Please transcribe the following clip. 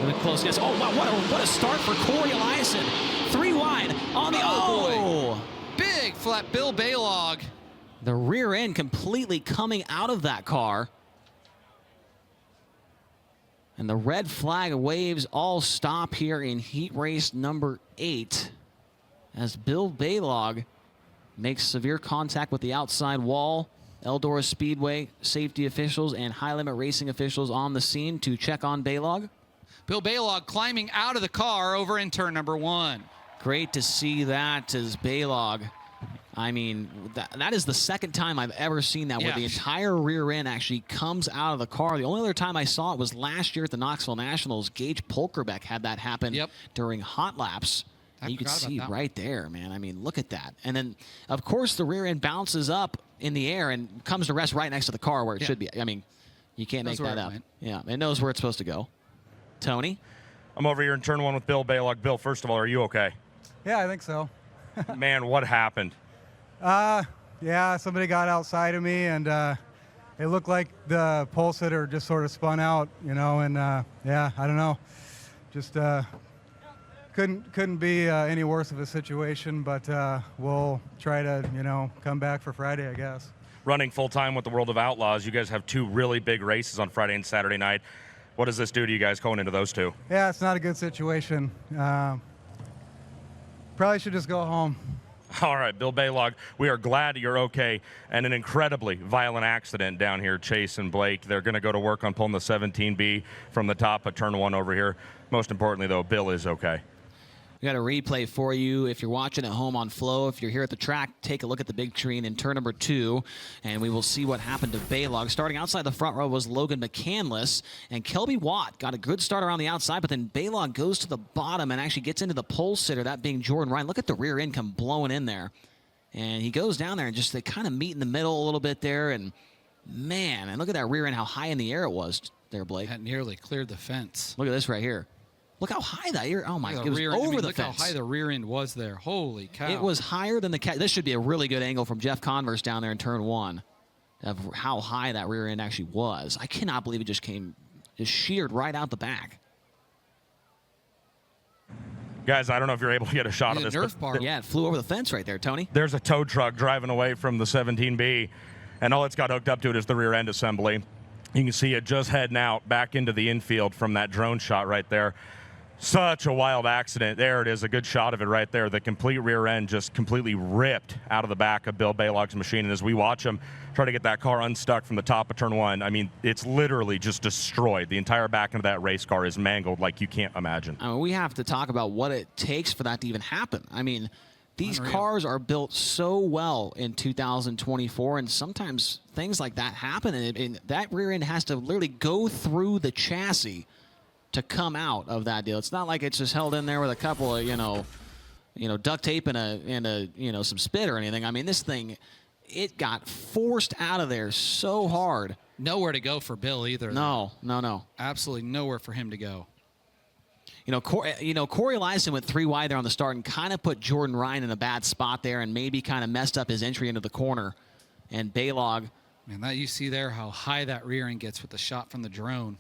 With a close guess. Oh, wow, what a start for Corey Eliason. 3 wide on the... Oh! Big flat Bill Balog. The rear end completely coming out of that car. And the red flag waves all stop here in heat race number 8 as Bill Balog makes severe contact with the outside wall. Eldora Speedway safety officials and high limit racing officials on the scene to check on Balog. Bill Balog climbing out of the car over in turn number 1. Great to see that as Balog. I mean, that is the second time I've ever seen that, where the entire rear end actually comes out of the car. The only other time I saw it was last year at the Knoxville Nationals. Gage Polkerbeck had that happen during hot laps. And you can see right there, man. I mean, look at that. And then, of course, the rear end bounces up in the air and comes to rest right next to the car where it should be. I mean, you can't make that up. Yeah, it knows where it's supposed to go. Tony? I'm over here in turn 1 with Bill Balog. Bill, first of all, are you okay? Yeah, I think so. Man, what happened? Yeah, somebody got outside of me, and it looked like the pole sitter just sort of spun out, you know, and yeah, I don't know. Just couldn't be any worse of a situation, but we'll try to, you know, come back for Friday, I guess. Running full-time with the World of Outlaws, you guys have 2 really big races on Friday and Saturday night. What does this do to you guys going into those 2? Yeah, it's not a good situation. Probably should just go home. All right, Bill Balog, we are glad you're okay. And an incredibly violent accident down here, Chase and Blake. They're going to go to work on pulling the 17B from the top of turn 1 over here. Most importantly, though, Bill is okay. We got a replay for you if you're watching at home on Flow. If you're here at the track, take a look at the big screen in turn number 2, and we will see what happened to Balog. Starting outside the front row was Logan McCandless, and Kelby Watt got a good start around the outside, but then Balog goes to the bottom and actually gets into the pole sitter, that being Jordan Ryan. Look at the rear end come blowing in there. And he goes down there and just they kind of meet in the middle a little bit there, and man, and look at that rear end, how high in the air it was there, Blake. That nearly cleared the fence. Look at this right here. Look how high that ear. Oh my God, it was over the fence. Look how high the rear end was there. Holy cow. It was higher than the cat. This should be a really good angle from Jeff Converse down there in turn 1 of how high that rear end actually was. I cannot believe it just sheared right out the back. Guys, I don't know if you're able to get a shot of this. Yeah, it flew over the fence right there, Tony. There's a tow truck driving away from the 17B, and all it's got hooked up to it is the rear end assembly. You can see it just heading out back into the infield from that drone shot right there. Such a wild accident. There it is, a good shot of it right there. The complete rear end just completely ripped out of the back of Bill Balog's machine. And as we watch him try to get that car unstuck from the top of turn 1, I mean, it's literally just destroyed. The entire back end of that race car is mangled like you can't imagine. I mean, we have to talk about what it takes for that to even happen. I mean, these cars are built so well in 2024, and sometimes things like that happen, and that rear end has to literally go through the chassis to come out of that deal. It's not like it's just held in there with a couple of, you know, duct tape and a some spit or anything. I mean, this thing, it got forced out of there so hard. Nowhere to go for Bill either. No. Absolutely nowhere for him to go. Corey Eliason went 3 wide there on the start and kind of put Jordan Ryan in a bad spot there and maybe kind of messed up his entry into the corner. And Balog, man, that you see there how high that rear end gets with the shot from the drone.